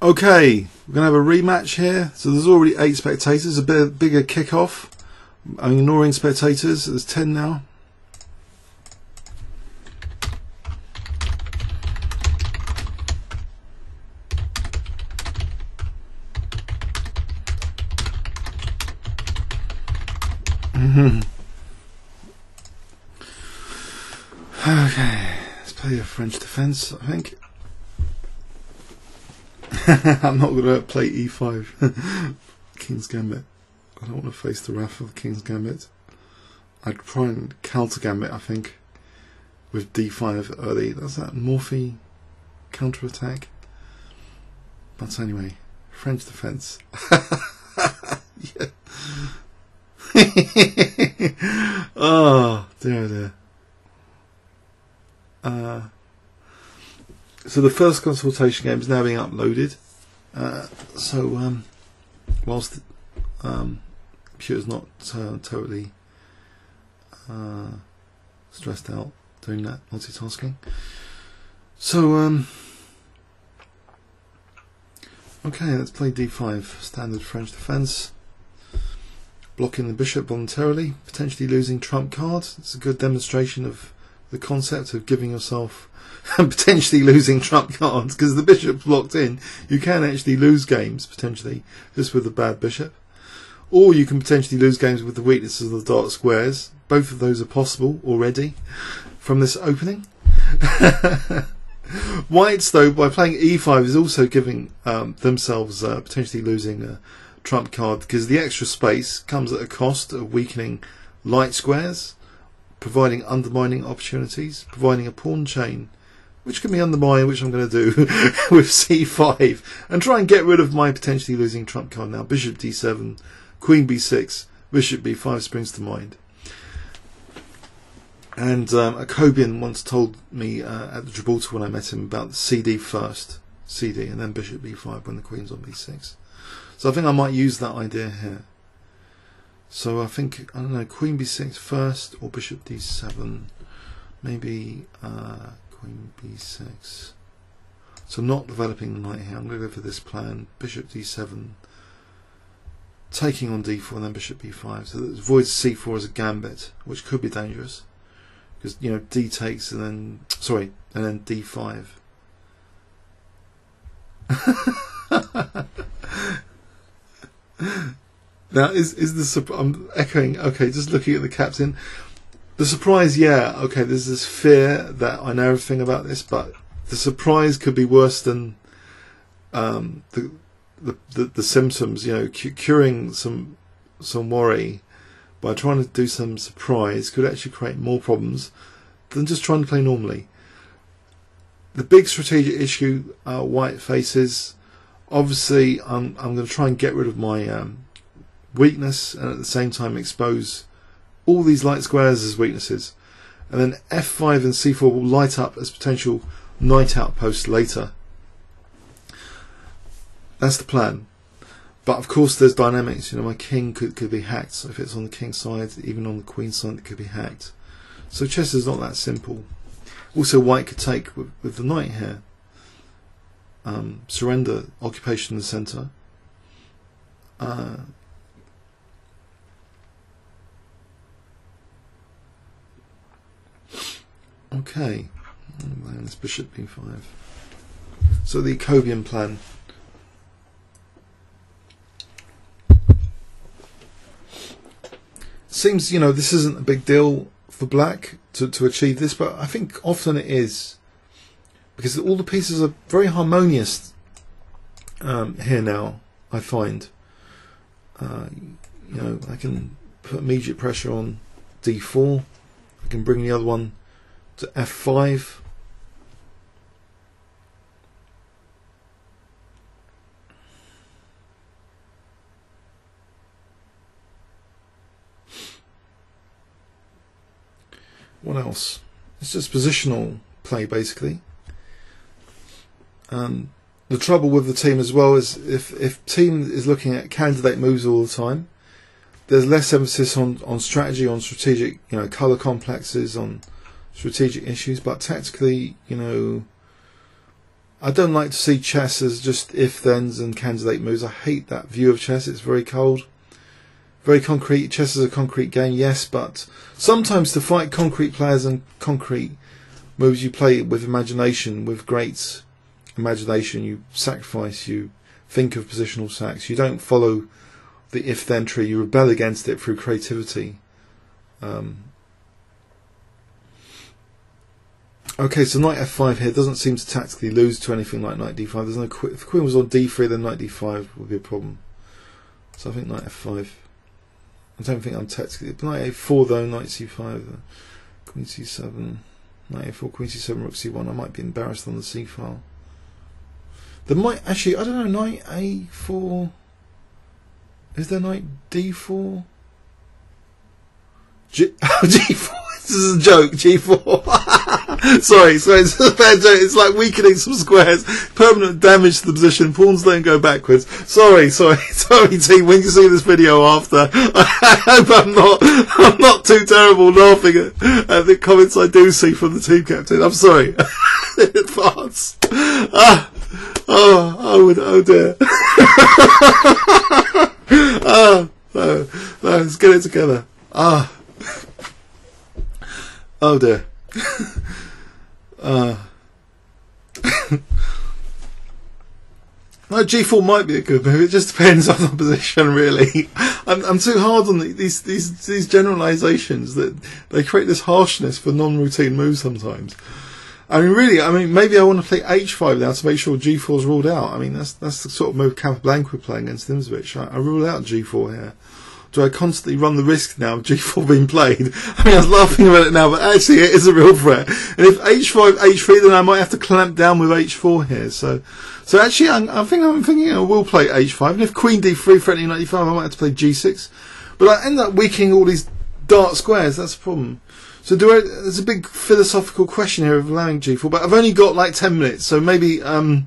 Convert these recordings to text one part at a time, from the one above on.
Okay, we're going to have a rematch here. So there's already 8 spectators, a bit bigger kick-off. I'm ignoring spectators, there's 10 now. Okay, let's play a French defence, I think. I'm not going to play e5. King's Gambit. I don't want to face the wrath of King's Gambit. I'd try and counter Gambit, I think, with d5 early. That's that Morphe counter attack. But anyway, French defence. Oh dear, dear. So the first consultation game is now being uploaded. Whilst the computer's not totally stressed out doing that multitasking. So okay, let's play d5, standard French defence. Blocking the bishop voluntarily, potentially losing trump cards. It's a good demonstration of the concept of giving yourself and potentially losing trump cards, because the bishop's blocked in. You can actually lose games potentially just with a bad bishop, or you can potentially lose games with the weaknesses of the dark squares. Both of those are possible already from this opening. Whites, though, by playing e5 is also giving themselves potentially losing a trump card, because the extra space comes at a cost of weakening light squares, providing undermining opportunities, providing a pawn chain which can be undermined, which I'm going to do with c5, and try and get rid of my potentially losing trump card. Now bishop d7, queen b6, bishop b5 springs to mind. And a Cobian once told me at the Gibraltar when I met him about CD first, CD, and then bishop b5 when the queen's on b6. So I think I might use that idea here. So I think, I don't know, queen b6 first or bishop d7, maybe queen b6. So not developing the knight here. I'm going to go for this plan, bishop d7, taking on d4 and then bishop b5. So that avoids c4 as a gambit, which could be dangerous, because you know d takes and then and then d5. Now is the I'm echoing. Okay, just looking at the captain. The surprise, yeah. Okay, there's this fear that I know everything about this, but the surprise could be worse than the symptoms. You know, curing some worry by trying to do some surprise could actually create more problems than just trying to play normally. The big strategic issue White faces, obviously, I'm going to try and get rid of my weakness and at the same time expose all these light squares as weaknesses, and then f5 and c4 will light up as potential knight outposts later. That's the plan. But of course there's dynamics. You know, my king could be hacked. So if it's on the king side, even on the queen side, it could be hacked. So chess is not that simple. Also, White could take with the knight here, surrender occupation in the centre. Okay, and it's bishop b5. So the Cobian plan. Seems, you know, this isn't a big deal for black to achieve this, but I think often it is, because all the pieces are very harmonious here now, I find. You know, I can put immediate pressure on d4, I can bring the other one to f5. What else? It's just positional play, basically. The trouble with the team as well is if team is looking at candidate moves all the time, there's less emphasis on strategy, on strategic, you know, color complexes, on strategic issues. But tactically, you know, I don't like to see chess as just if-thens and candidate moves. I hate that view of chess. It's very cold, very concrete. Chess is a concrete game, yes, but sometimes to fight concrete players and concrete moves, you play with imagination, with great imagination. You sacrifice, you think of positional sacks. You don't follow the if-then tree. You rebel against it through creativity. Okay, so knight f5 here doesn't seem to tactically lose to anything like knight d5. There's no if the queen was on d3, then knight d5 would be a problem. So I think knight f5. I don't think I'm tactically. Knight a4 though, knight c5, queen c7, knight a4, queen c7, rook c1. I might be embarrassed on the c file. There might actually, I don't know, knight a4. Is there knight d4? G4. This is a joke. G4. sorry, it's a bad joke. It's like weakening some squares, permanent damage to the position. Pawns don't go backwards. Sorry, team. When you see this video after, I hope I'm not too terrible laughing at the comments I do see from the team captain. I'm sorry in advance. Oh dear. No, let's get it together. Oh dear. No, G4 might be a good move. It just depends on the position, really. I'm too hard on these generalisations that they create this harshness for non-routine moves sometimes. I mean, maybe I want to play H5 now to make sure G4 is ruled out. I mean, that's the sort of move Capablanca was playing against Nimzovich. I rule out G4 here. Do I constantly run the risk now of G4 being played? I mean, I was laughing about it now, but actually it is a real threat. And if H5, H3, then I might have to clamp down with H4 here. So actually, I'm thinking I will play H5. And if Queen D3 threatening knight D5, I might have to play G6. But I end up weakening all these dark squares. That's the problem. So there's a big philosophical question here of allowing G4, but I've only got like 10 minutes, so maybe I'll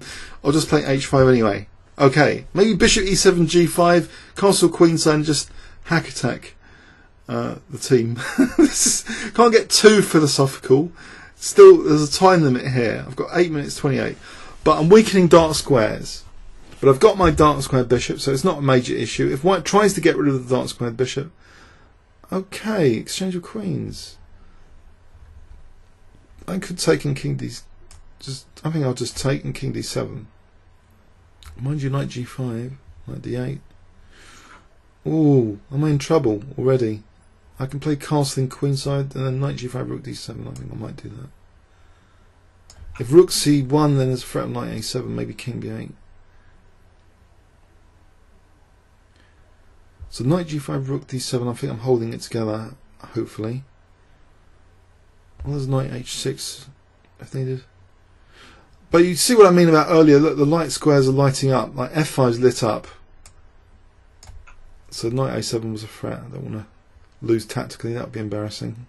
just play H5 anyway. Okay, maybe Bishop E7, G5, Castle Queenside, just hack attack the team. Can't get too philosophical. Still, there's a time limit here. I've got 8 minutes 28, but I'm weakening dark squares. But I've got my dark square bishop, so it's not a major issue. If white tries to get rid of the dark square bishop, okay, exchange of queens. I could take in king d. I think I'll just take in king d7. Mind you, knight g5, knight d8. Ooh, am I in trouble already? I can play castling queenside and then knight g5, rook d7. I think I might do that. If rook c1, then there's a threat of knight a7, maybe king b8. So knight g5, rook d7. I think I'm holding it together, hopefully. Well, there's knight h6 if needed. But you see what I mean about earlier. Look, the light squares are lighting up. Like f5's lit up. So knight a7 was a threat. I don't want to lose tactically. That would be embarrassing.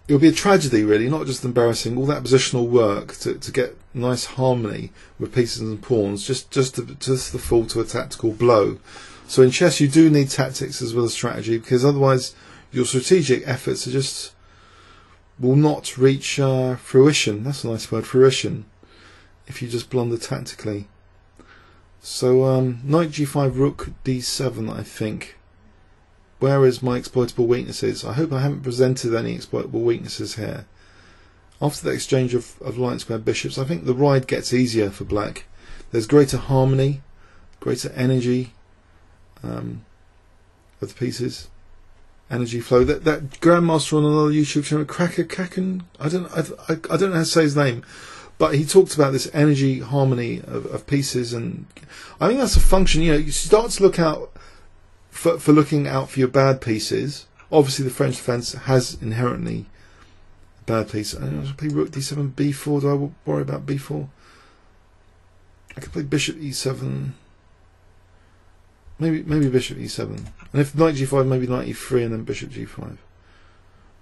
It would be a tragedy, really, not just embarrassing. All that positional work to get nice harmony with pieces and pawns, just to fall to a tactical blow. So in chess, you do need tactics as well as strategy, because otherwise your strategic efforts are just will not reach fruition. That's a nice word, fruition, if you just blunder tactically. So knight g5, rook d7, I think. Where is my exploitable weaknesses? I hope I haven't presented any exploitable weaknesses here. After the exchange of light square bishops, I think the ride gets easier for black. There's greater harmony, greater energy of the pieces, energy flow. That grandmaster on another YouTube channel, Cracker Kaken, I don't know how to say his name, but he talked about this energy harmony of pieces, and I think that's a function. You know, you start to look out for looking out for your bad pieces. Obviously, the French defence has inherently bad pieces. I play rook d7, b4. Do I worry about b4? I could play bishop e7. Maybe bishop e7, and if knight g5, maybe knight e3, and then bishop g5.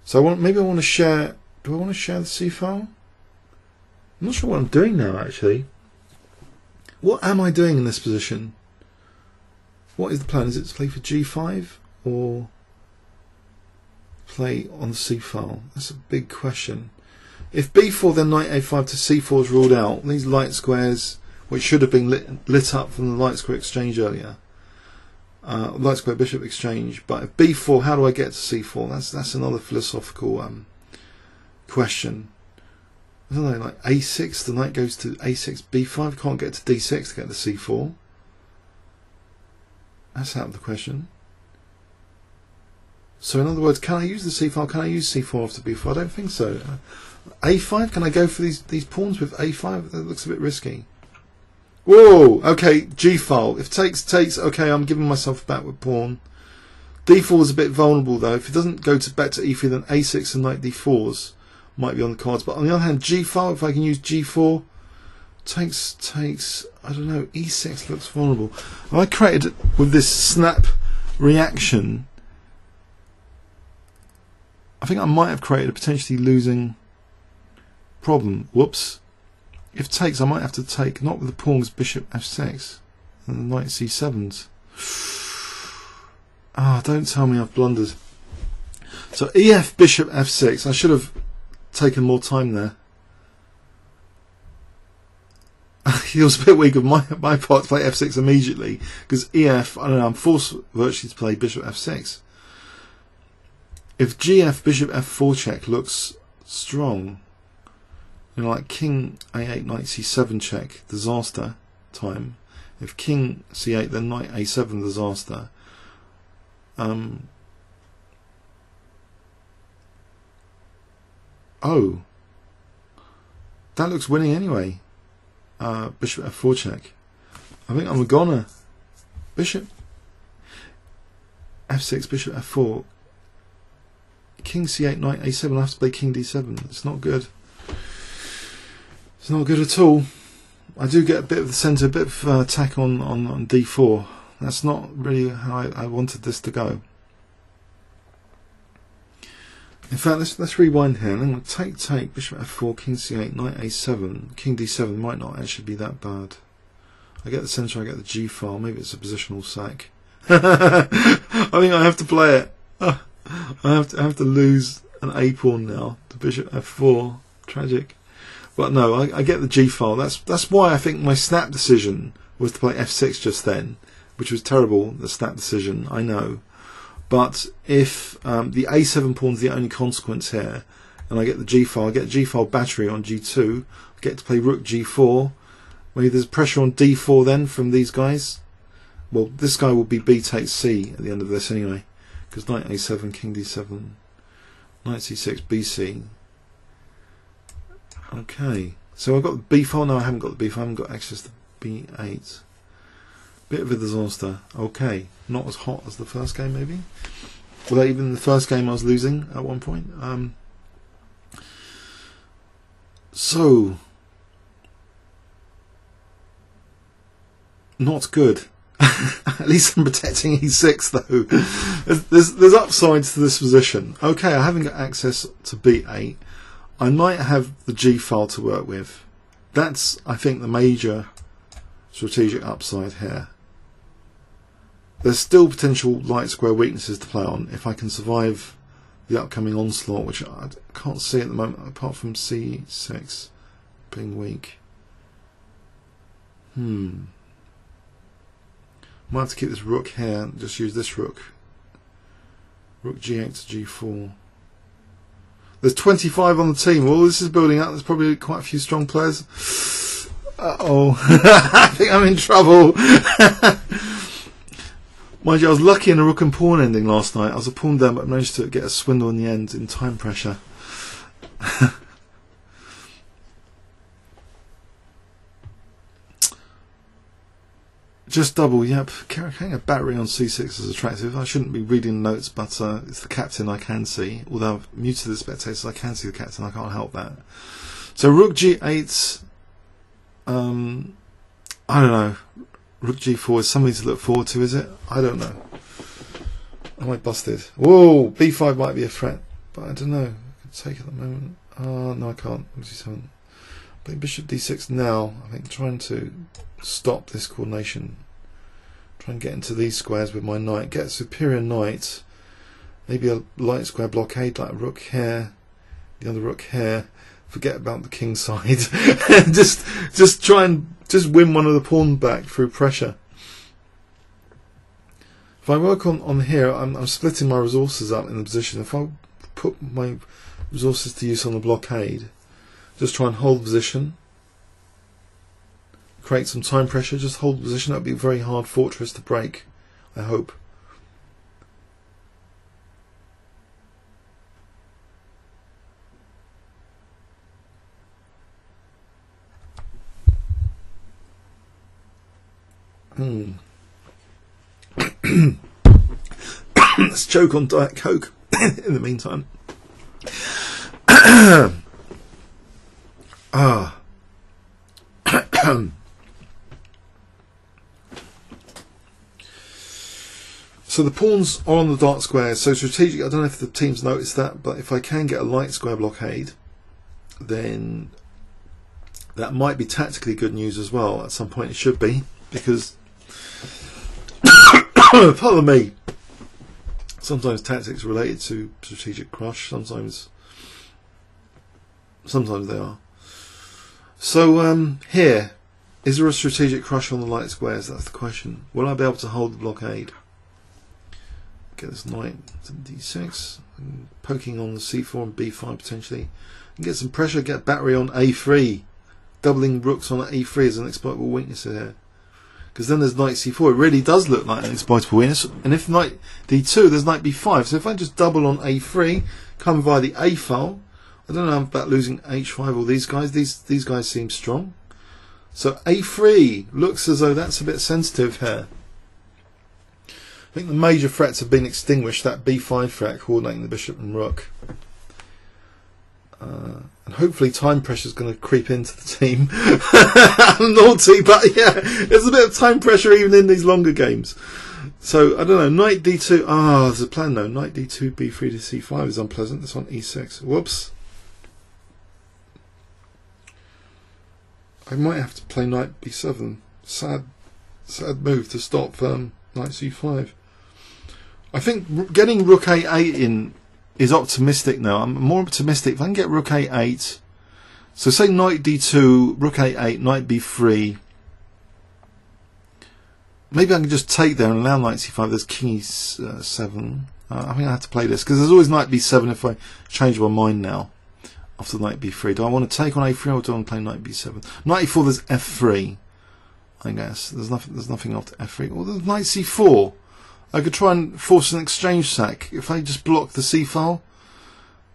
So maybe I want to share. Do I want to share the c file? I'm not sure what I'm doing now. Actually, what am I doing in this position? What is the plan? Is it to play for g5 or play on the c file? That's a big question. If b4 then knight a5 to c4 is ruled out, these light squares, which should have been lit up from the light square exchange earlier, light square bishop exchange, but if b4, how do I get to c4? That's another philosophical question. I don't know, like a6, the knight goes to a6, b5, can't get to d6 to get to c4. That's out of the question. So in other words, can I use the c file? Can I use c4 after b4? I don't think so. a5, can I go for these pawns with a5? That looks a bit risky. Whoa, okay, g file. If takes, okay, I'm giving myself a backward pawn. d4 is a bit vulnerable though. If it doesn't go to back to e3, then a6 and knight d4s might be on the cards. But on the other hand, g file, if I can use g4, takes, I don't know, e6 looks vulnerable. I created, with this snap reaction, I think I might have created a potentially losing problem. Whoops. If takes, I might have to take, not with the pawns, bishop f6 and the knight c7s. Ah, don't tell me I've blundered. So ef bishop f6, I should have taken more time there. It was a bit weak of my part to play f6 immediately, because ef, I don't know, I'm forced virtually to play bishop f6. If gf bishop f4 check looks strong, you know, like king a8 knight c7 check, disaster time. If king c8 then knight a7, disaster. Oh, that looks winning anyway. Bishop f4 check. I think I'm a goner. Bishop f6, bishop f4, king c8, knight a7. I have to play king d7. It's not good. It's not good at all. I do get a bit of the centre, a bit of attack on d4. That's not really how I wanted this to go. In fact, let's rewind here. I'm going to take bishop f4, king c8, knight a7, king d7 might not actually be that bad. I get the centre, I get the g file. Maybe it's a positional sack. I think I have to play it. I have to lose an a pawn now to bishop f4. Tragic. But no, I get the g file. That's why I think my snap decision was to play f6 just then, which was terrible. The snap decision, I know. But if the a7 pawn is the only consequence here, and I get the g file, I get g file battery on g2, I get to play rook g4. Maybe there's pressure on d4 then from these guys. Well, this guy will be b takes c at the end of this anyway, because knight a7, king d7, knight c6, bc. Okay, so I've got the b file. No, I haven't got the b file. I haven't got access to b8. Bit of a disaster. Okay, not as hot as the first game maybe. Although even the first game I was losing at one point. So not good. At least I'm protecting e6 though. There's upsides to this position. Okay, I haven't got access to b8. I might have the g file to work with. That's, I think, the major strategic upside here. There's still potential light square weaknesses to play on if I can survive the upcoming onslaught, which I can't see at the moment apart from c6 being weak. Might have to keep this rook here and just use this rook. Rook g8 to g4. There's 25 on the team. Well, this is building up. There's probably quite a few strong players. Uh-oh. I think I'm in trouble. Mind you, I was lucky in a rook and pawn ending last night. I was a pawn down, but managed to get a swindle in the end in time pressure. Just double, yep. Carrying a battery on c6 is attractive. I shouldn't be reading notes, but it's the captain I can see. Although I've muted the spectators, I can see the captain. I can't help that. So rook g8. I don't know. Rook g4 is something to look forward to, is it? I don't know. Am I busted? Whoa, b5 might be a threat, but I don't know. I can take it at the moment. No, I can't. g7. Playing bishop d6 now. I think trying to stop this coordination. Try and get into these squares with my knight. Get a superior knight. Maybe a light square blockade like a rook here, the other rook here. forget about the king side. just try and just win one of the pawns back through pressure. If I work on here, I'm splitting my resources up in the position. If I put my resources to use on the blockade, just try and hold position, create some time pressure, just hold position. That would be a very hard fortress to break, I hope. Let's choke on Diet Coke in the meantime. So the pawns are on the dark squares. So strategic, I don't know if the team's noticed that, but if I can get a light square blockade, then that might be tactically good news as well. At some point it should be, because pardon me, sometimes tactics are related to strategic crush, sometimes they are. So here, is there a strategic crush on the light squares? That's the question. Will I be able to hold the blockade? Get this knight to d6, and poking on the c4 and b5 potentially, and get some pressure, get battery on a3. Doubling rooks on a3 is an exploitable weakness here. Because then there's knight c4, it really does look like an exploitable weakness. And if knight d2, there's knight b5. So if I just double on a3, come via the a file, I don't know about losing h5 or these guys. These guys seem strong. So a3 looks as though that's a bit sensitive here. I think the major threats have been extinguished. That b5 threat, coordinating the bishop and rook. And hopefully time pressure is going to creep into the team. I'm naughty, but yeah, there's a bit of time pressure even in these longer games. So I don't know, knight d2, there's a plan though. Knight d2, b3 to c5 is unpleasant. That's on e6. Whoops. I might have to play knight b7. Sad move to stop knight c5. I think getting rook a8 in is optimistic now. I'm more optimistic. If I can get rook a8, so say knight d2, rook a8, knight b3. Maybe I can just take there and allow knight c5. There's king e7. I think I have to play this because there's always knight b7 if I change my mind now after knight b3. Do I want to take on a3 or do I want to play knight b7? Knight e4, there's f3. I guess there's nothing after f3. Or there's knight c4. I could try and force an exchange sack if I just block the c file,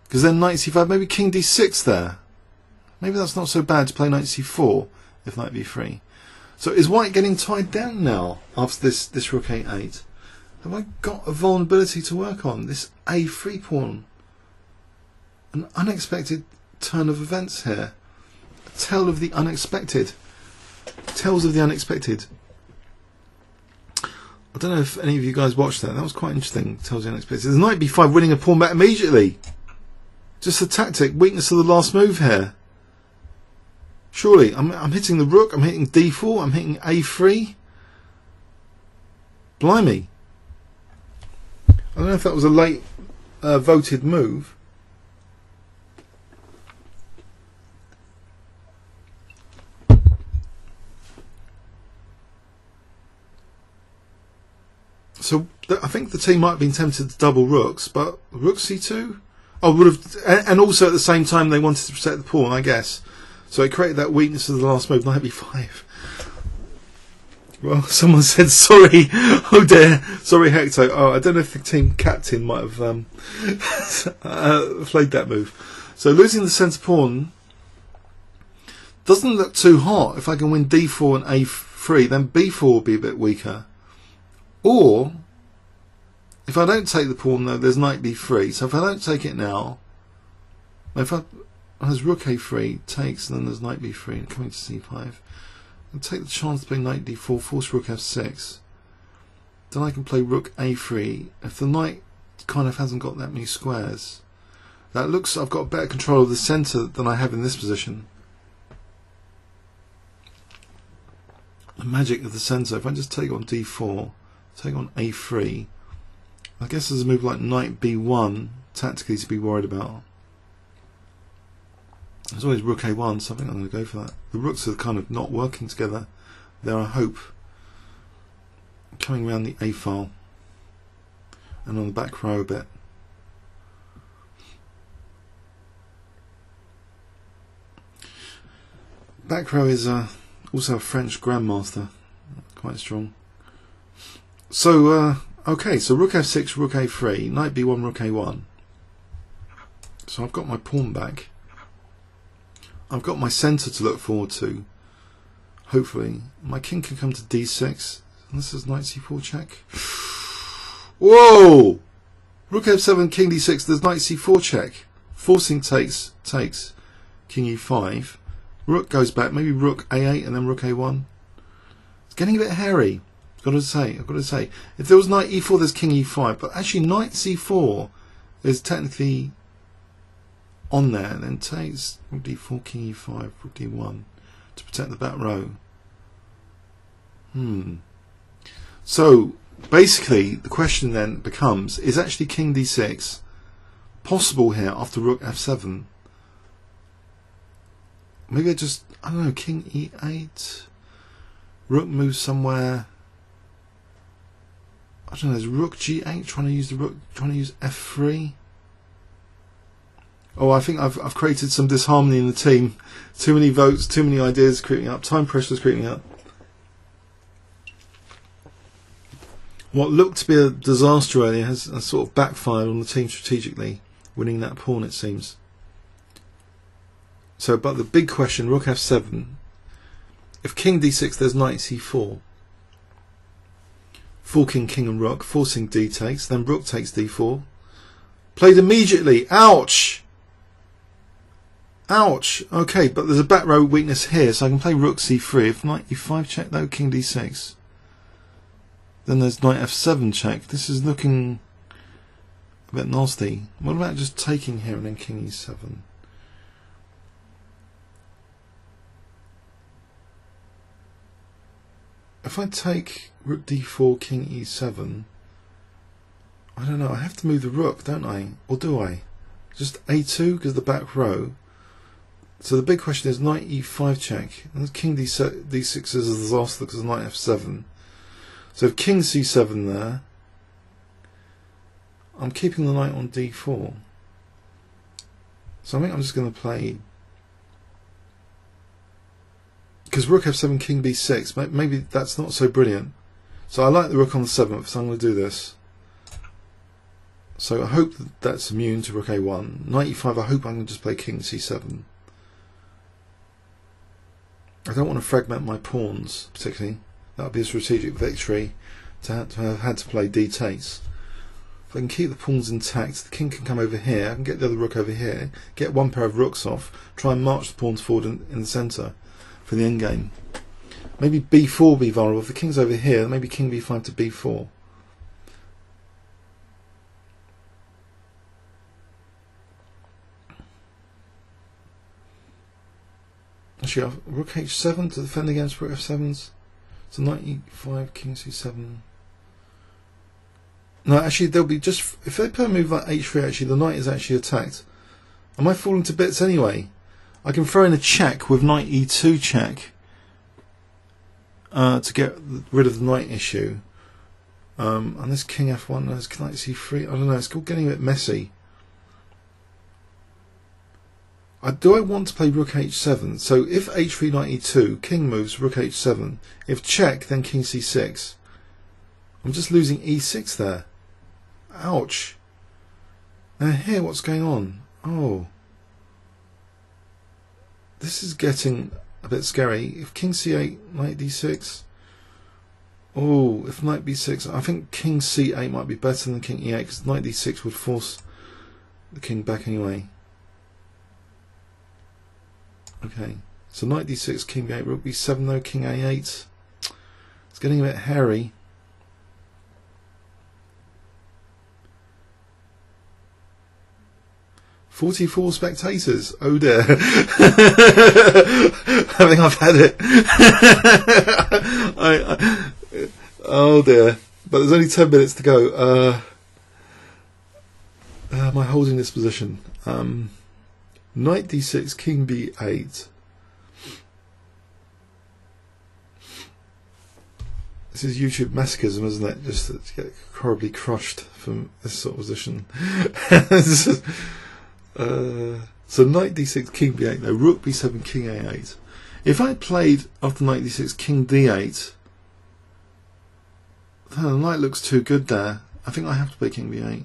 because then knight c5, maybe king d6 there. Maybe that's not so bad to play knight c4 if knight b3. So is white getting tied down now after this rook a8? Have I got a vulnerability to work on? This a3 pawn. An unexpected turn of events here. A tale of the unexpected. Tales of the unexpected. I don't know if any of you guys watched that. That was quite interesting. Tells you unexpected. There's knight b5 winning a pawn back immediately. Just a tactic. Weakness of the last move here. Surely. I'm hitting the rook. I'm hitting d4. I'm hitting a3. Blimey. I don't know if that was a late voted move. So I think the team might have been tempted to double rooks, but rook c2? Oh, would have, and also at the same time they wanted to protect the pawn, I guess. So it created that weakness of the last move, knight b5. Well, someone said sorry. Oh dear, sorry Hector. Oh, I don't know if the team captain might have played that move. So losing the centre pawn doesn't look too hot. If I can win d4 and a3, then b4 will be a bit weaker. Or, if I don't take the pawn though, there's knight b3. So if I don't take it now, if there's rook a3, takes, and then there's knight b3, and coming to c5. I'll take the chance to play knight d4, force rook f6. Then I can play rook a3. If the knight kind of hasn't got that many squares, that looks, I've got better control of the centre than I have in this position. The magic of the centre, if I just take on d4, take on a3, I guess there's a move like knight b1 tactically to be worried about. There's always rook a1, so I think I'm going to go for that. The rooks are kind of not working together there, I hope. Coming around the a file and on the back row a bit. Back row is also a French grandmaster, quite strong. So okay, so rook f6, rook a3, knight b1, rook a1. So I've got my pawn back. I've got my centre to look forward to. Hopefully, my king can come to d6. And this is knight c4 check. Whoa! Rook f7, king d6. There's knight c4 check. Forcing takes. King e5. Rook goes back. Maybe rook a8 and then rook a1. It's getting a bit hairy. I've got to say. If there was knight e4, there's king e5. But actually, knight c4 is technically on there. Then takes rook d4, king e5, rook d1 to protect the back row. So basically, the question then becomes: is actually king d6 possible here after rook f7? Maybe I don't know, king e8, rook moves somewhere. I don't know, there's rook g8, trying to use the rook, trying to use f3. Oh, I think I've created some disharmony in the team. Too many votes, too many ideas creeping up, time pressure is creeping up. What looked to be a disaster earlier has sort of backfired on the team strategically, winning that pawn it seems. So, but the big question, rook f7. If king d6, there's knight c4. Forking king and rook, forcing d takes, then rook takes d4. Played immediately. Ouch! Ouch! Okay, but there's a back row weakness here, so I can play rook c3. If knight e5 check though, king d6. Then there's knight f7 check. This is looking a bit nasty. What about just taking here and then king e7? If I take rook d4, king e7, I don't know, I have to move the rook, don't I? Or do I? Just a2 because the back row. So the big question is knight e5 check. And king d6 is a disaster because of knight f7. So if king c7 there, I'm keeping the knight on d4. So I think I'm just going to play, because rook f7, king b6, maybe that's not so brilliant. So I like the rook on the 7th, so I'm going to do this. So I hope that's immune to rook a1. Knight e5, I hope I can just play king c7. I don't want to fragment my pawns, particularly. That would be a strategic victory to have had to play d takes. If I can keep the pawns intact, the king can come over here, I can get the other rook over here, get one pair of rooks off, try and march the pawns forward in the centre for the endgame. Maybe b4 be vulnerable. If the king's over here, maybe king b5 to b4. Actually, I've rook h7 to defend against rook f7s. So knight e5, king c7. No, actually, they'll be just, if they put a move like h3, actually, the knight is actually attacked. Am I falling to bits anyway? I can throw in a check with knight e2 check to get rid of the knight issue. And this king f1, there's knight c3. I don't know, it's all getting a bit messy. Do I want to play rook h7? So if h3, knight e2, king moves, rook h7. If check, then king c6. I'm just losing e6 there. Ouch. Now here, what's going on? Oh. This is getting a bit scary. If king c8, knight d6. Oh, if knight b6, I think king c8 might be better than king e8 because knight d6 would force the king back anyway. Okay, so knight d6, king b8, rook b7 though, king a8. It's getting a bit hairy. "44 spectators. Oh dear." I think I've had it. Oh dear. But there's only 10 minutes to go. Am I holding this position? Knight d6, king b8. This is YouTube masochism, isn't it? Just to get horribly crushed from this sort of position. So knight d6, king b8. No, rook b7, king a8. If I played after knight d6, king d8, the knight looks too good there. I think I have to play king b8.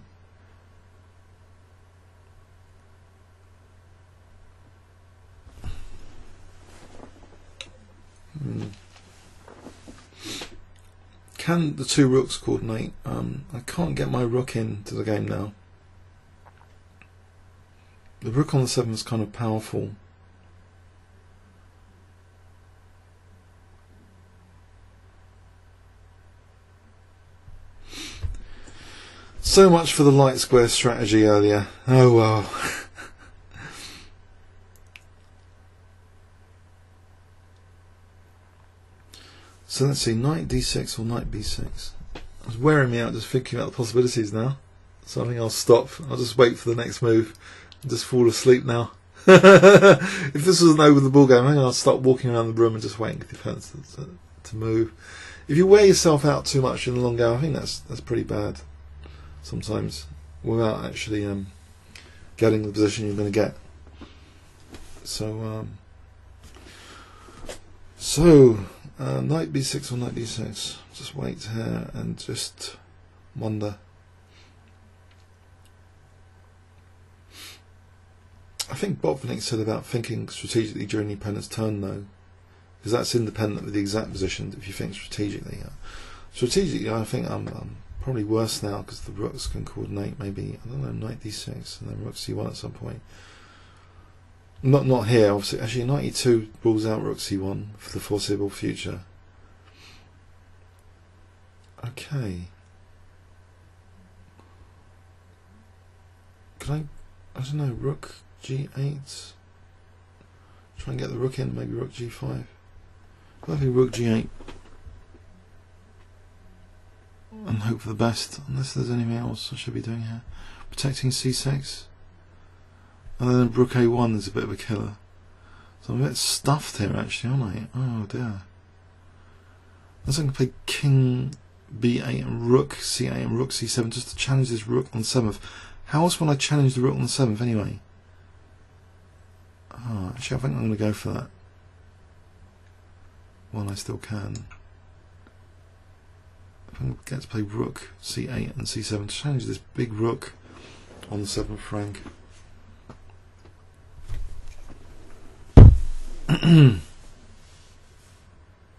Can the two rooks coordinate? I can't get my rook into the game now. The rook on the 7 is kind of powerful. So much for the light square strategy earlier. Oh well. So let's see, knight d6 or knight b6. It's wearing me out just thinking about the possibilities now. So I think I'll stop. I'll just wait for the next move and just fall asleep now. If this was an over the ball game, I think I'll start walking around the room and just waiting for the opponents to move. If you wear yourself out too much in a long game, I think that's pretty bad sometimes, without actually getting the position you're going to get. So knight b6 or knight d6. Just wait here and just wonder. I think Botvinnik said about thinking strategically during the opponent's turn, though, because that's independent of the exact position. If you think strategically, strategically, I think I'm probably worse now because the rooks can coordinate. Maybe, I don't know, knight d6 and then rook c1 at some point. Not here, obviously. Actually, knight e2 rules out rook c1 for the foreseeable future. Okay. Can I don't know, rook g8? Try and get the rook in, maybe rook g5. Maybe rook g8. And hope for the best, unless there's anything else I should be doing here. Protecting c6. And then rook a1 is a bit of a killer. So I'm a bit stuffed here actually, aren't I? Oh dear. Unless I can play king b8 and rook c8 and rook c7 just to challenge this rook on the 7th. How else will I challenge the rook on the 7th anyway? Oh, actually I think I'm going to go for that. While I still can. If I can get to play rook c8 and c7 to challenge this big rook on the 7th rank.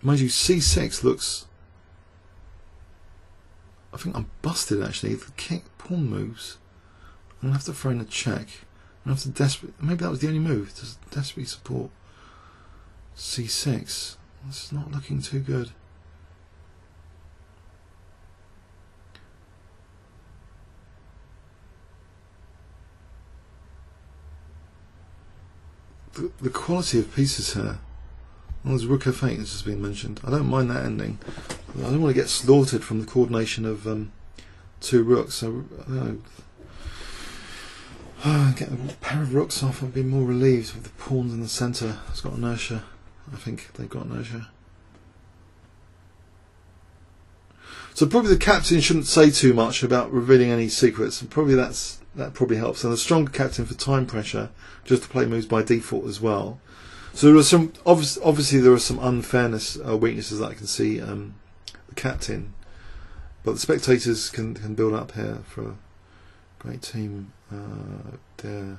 Mind you, c6 looks... I think I'm busted actually. The king pawn moves. I'm going to have to throw in a check. I'm going to have to desperately... Maybe that was the only move. Just desperately support c6. This is not looking too good. The quality of pieces here. Well, there's rook f8 that's just been mentioned. I don't mind that ending. I don't want to get slaughtered from the coordination of two rooks. So I don't know. Get a pair of rooks off. I'd be more relieved with the pawns in the centre. It's got inertia. I think they've got inertia. So probably the captain shouldn't say too much about revealing any secrets, and probably that probably helps. And the stronger captain for time pressure, just to play moves by default as well. So there are some obviously there are some unfairness weaknesses that I can see the captain, but the spectators can build up here for a great team. There,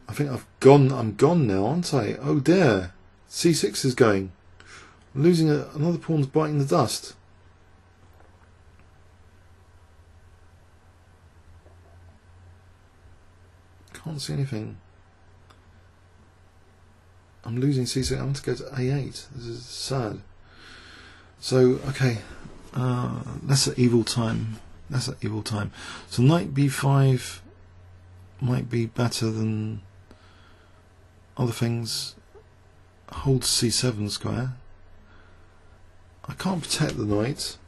I think I'm gone now, aren't I? Oh dear, c6 is going. I'm losing another pawn's biting the dust. Can't see anything. I'm losing c6. I want to go to a8. This is sad. So okay, that's an evil time. That's an evil time. So knight b5 might be better than other things. Hold c7 square. I can't protect the knight.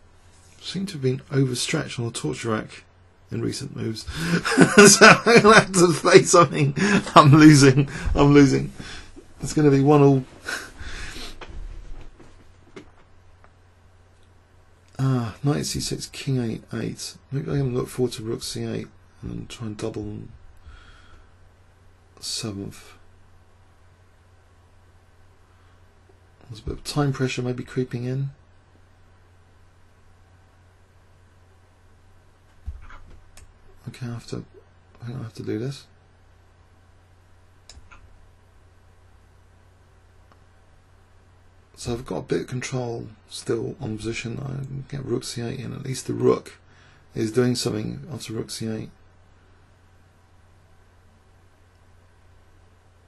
Seem to have been overstretched on the torture rack in recent moves. So I'm going to have to play something. I'm losing. It's going to be 1-1. Knight c6, king a8. Maybe I can look forward to rook c8 and then try and double 7th. There's a bit of time pressure maybe creeping in. Okay, I think I have to do this. So I've got a bit of control still on position. I can get rook c8 in. At least the rook is doing something after rook c8.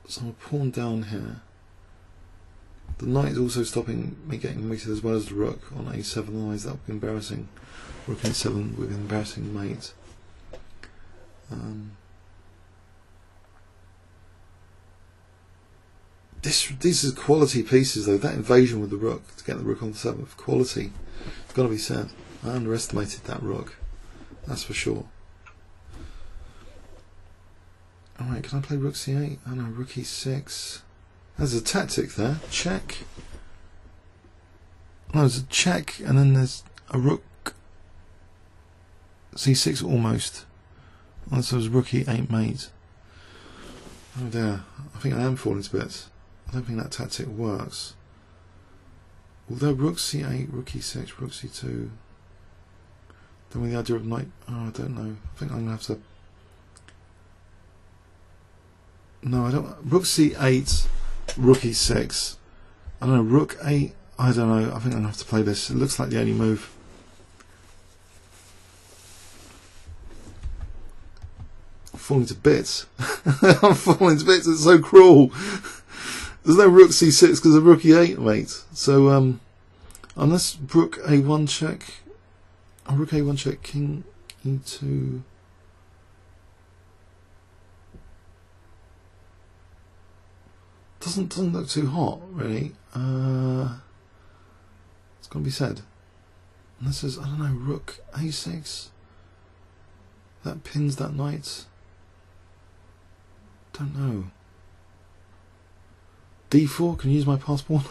So I'm a pawn down here. The knight is also stopping me getting mated as well as the rook on a7, otherwise that would be embarrassing. Rook a7 with an embarrassing mate. These are quality pieces though. That invasion with the rook to get the rook on the 7th, quality. It's got to be said. I underestimated that rook. That's for sure. Alright, can I play rook c8? Oh no, rook e6. There's a tactic there. Check. No, there's a check and then there's a rook c6 almost. Unless there was rook e8 mate. Oh dear. I think I am falling to bits. I don't think that tactic works. Although rook c8, rook e6, rook c2. Then with the idea of knight, oh I don't know. I think I'm gonna have to. No, I don't. Rook c8, rook e6. I don't know. Rook 8. I don't know. I think I'm gonna have to play this. It looks like the only move. I'm falling to bits. I'm falling to bits. It's so cruel. There's no rook c6 because of rook e8, mate. So unless rook a1 check, rook a1 check, king e2. Doesn't look too hot, really. It's got to be said. Unless there's, I don't know, rook a6. That pins that knight. Don't know. d4, can you use my passport?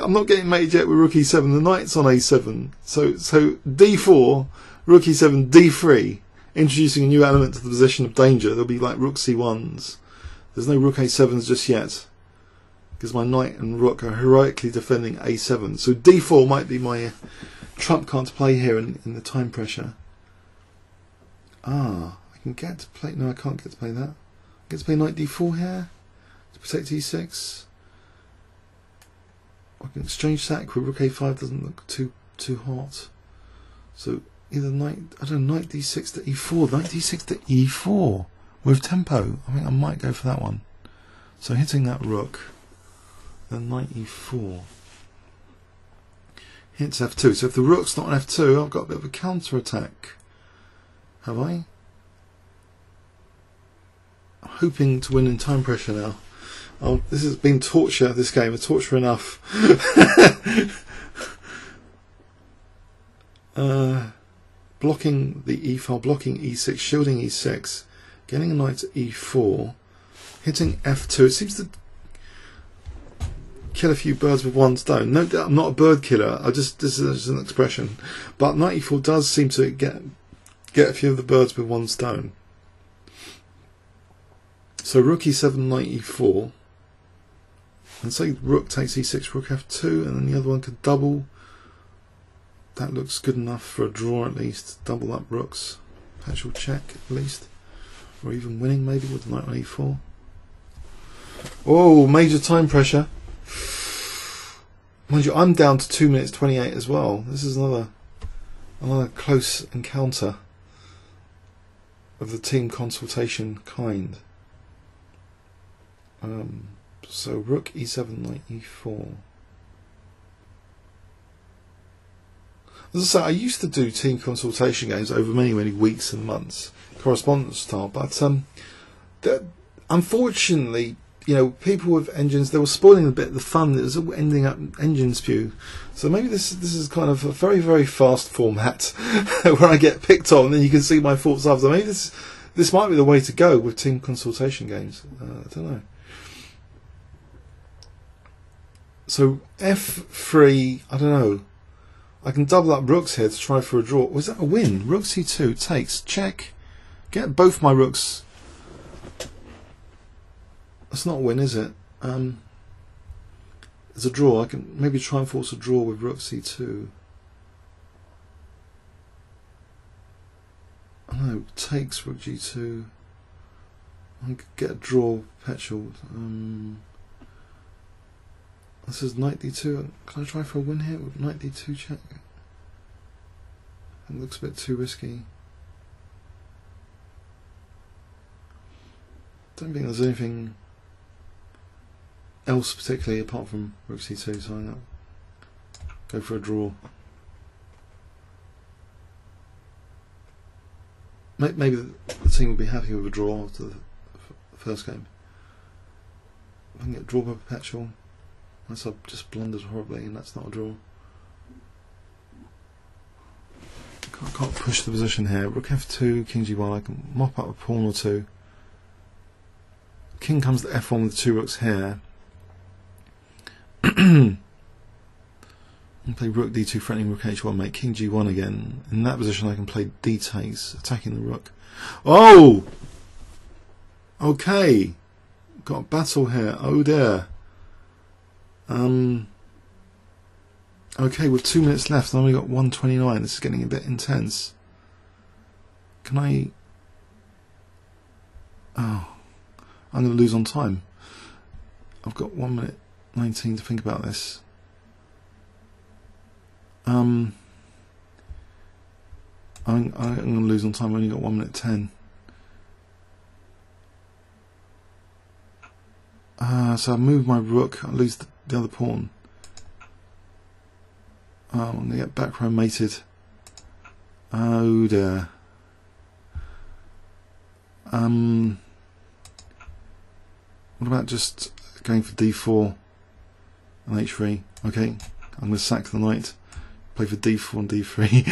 I'm not getting mated yet with rook e7. The knight's on a7. So d4, rook e7, d3, introducing a new element to the position of danger. There'll be like rook c1s. There's no rook a7s just yet, because my knight and rook are heroically defending a7. So d4 might be my trump card to play here in the time pressure. I can get to play. No, I can't get to play that. I get to play knight d4 here to protect e6. I can exchange sack with rook a5. Doesn't look too hot. So either knight, I don't know, knight d6 to e4, knight d6 to e4 with tempo. I think I might go for that one. So hitting that rook, then knight e4 hits f2. So if the rook's not on f2, I've got a bit of a counter attack. Have I? I'm hoping to win in time pressure now. Oh, this has been torture, this game. It's torture enough. Blocking the e-file, blocking e6, shielding e6, getting a knight to e4, hitting f2. It seems to kill a few birds with one stone. No doubt I'm not a bird killer. This is just an expression. But knight e4 does seem to get a few of the birds with one stone. So rook e7, knight e4. And say rook takes e6, rook f2, and then the other one could double. That looks good enough for a draw at least. Double up rooks. Actual check at least. Or even winning maybe with knight on e4. Oh, major time pressure. Mind you, I'm down to 2 minutes 28 as well. This is another close encounter of the team consultation kind. So rook e7, knight e4. As I say, I used to do team consultation games over many weeks and months, correspondence style, but unfortunately you know, people with engines, they were spoiling a bit of the fun. It was all ending up engine spew. So maybe this is kind of a very, very fast format where I get picked on, and then you can see my thoughts after. Maybe this might be the way to go with team consultation games. I don't know. So f3, I don't know. I can double up rooks here to try for a draw. Was that a win? Rook c2 takes, check. Get both my rooks. That's not a win, is it? It's a draw. I can maybe try and force a draw with rook c2. I don't know, takes rook g2. I can get a draw perpetual. This is knight d2. Can I try for a win here with knight d2 check? It looks a bit too risky. Don't think there's anything else particularly apart from rook c2, so I'm going to go for a draw. Maybe the team will be happy with a draw after the first game. I can get a draw by perpetual. Unless I've just blundered horribly and that's not a draw. I can't push the position here. Rook f2, king g1, I can mop up a pawn or two. King comes to f1 with two rooks here. And play rook d2, threatening rook h1, mate. King g1 again. In that position I can play d takes, attacking the rook. Oh! Okay. Got a battle here. Oh dear. Okay, with 2 minutes left, I've only got 1:29. This is getting a bit intense. Can I... Oh, I'm going to lose on time. I've got 1 minute 19 to think about this. I'm going to lose on time. I've only got 1 minute 10. So I move my rook, I lose the other pawn. I'm going to get back row mated. Oh dear. What about just going for d4 and h3? Okay, I'm going to sack the knight. Play for d4 and d3.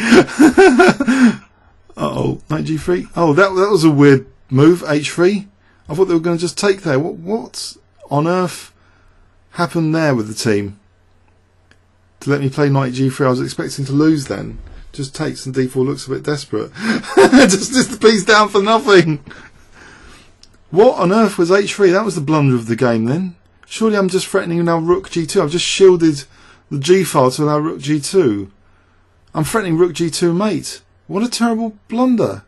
Uh-oh, knight g3. Oh, that was a weird move, h3. I thought they were going to just take there. What on earth happened there with the team to let me play knight g3? I was expecting to lose then. Just takes and d4 looks a bit desperate. just the piece down for nothing. What on earth was h3? That was the blunder of the game then. Surely I'm just threatening now rook g2. I've just shielded the g file to allow rook g2. I'm threatening rook g2 mate. What a terrible blunder.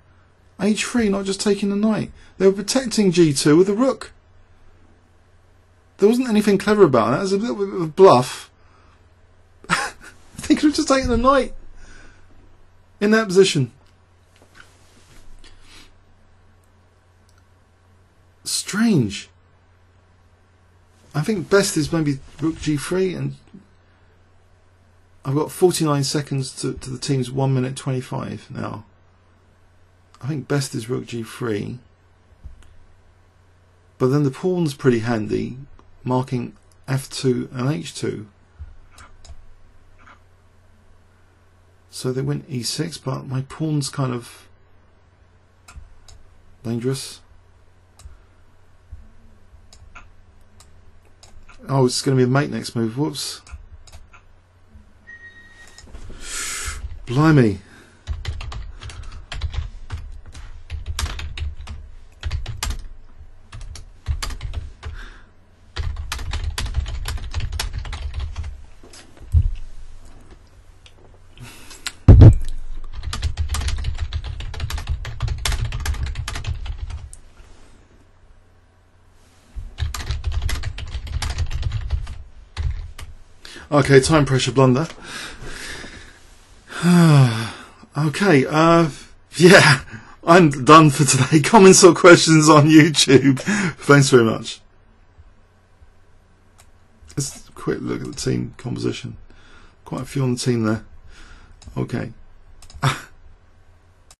h3 not just taking the knight. They were protecting g2 with a rook. There wasn't anything clever about that. It was a little bit of a bluff. They could have just taken the knight in that position. Strange. I think best is maybe rook g3, and I've got 49 seconds to the team's 1 minute 25 now. I think best is rook g3. But then the pawn's pretty handy, marking f2 and h2. So they went e6, but my pawn's kind of dangerous. Oh, it's going to be a mate next move. Whoops. Blimey. Okay, time pressure blunder. Okay, yeah, I'm done for today. Comments or questions on YouTube. Thanks very much. Let's a quick look at the team composition. Quite a few on the team there. Okay.